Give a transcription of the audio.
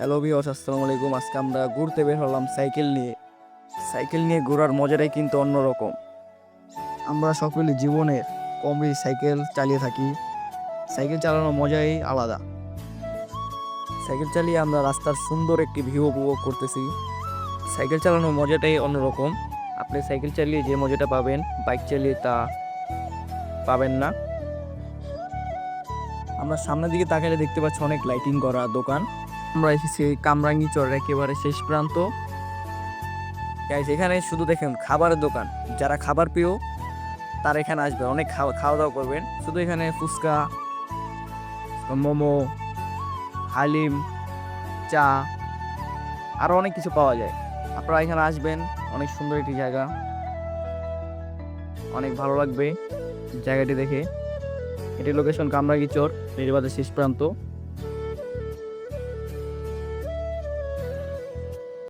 Hello viewers, আসসালামু আলাইকুম। আজকে আমরা ঘুরতে বের হলাম সাইকেল নিয়ে। সাইকেল নিয়ে ঘোরার মজাটাই কিন্তু অন্যরকম। আমরা সকলে জীবনের কম বেশি সাইকেল চালিয়ে থাকি। সাইকেল চালানোর মজাই আলাদা। সাইকেল চালিয়ে আমরা রাস্তার সুন্দর একটি ভিউ উপভোগ করতেছি। সাইকেল চালানোর মজাটাই অন্যরকম। আপনি সাইকেল চালিয়ে যে মজাটা পাবেন, বাইক চালিয়ে তা পাবেন না। আমরা সামনের দিকে তাকালে দেখতে পাচ্ছি অনেক লাইটিং করা দোকান। আমরা এসেছি কামরাঙ্গীচরের একেবারে শেষ প্রান্ত। গাইস, এখানে শুধু দেখেন খাবারের দোকান। যারা খাবার প্রিয় তারা এখানে আসবে, অনেক খাওয়া দাওয়া করবেন। শুধু এখানে ফুচকা, মোমো, হালিম, চা আরও অনেক কিছু পাওয়া যায়। আপনারা এখানে আসবেন, অনেক সুন্দর একটি জায়গা, অনেক ভালো লাগবে জায়গাটি দেখে। এটি লোকেশন কামরাঙ্গীচর, নির্বাচন শেষ প্রান্ত।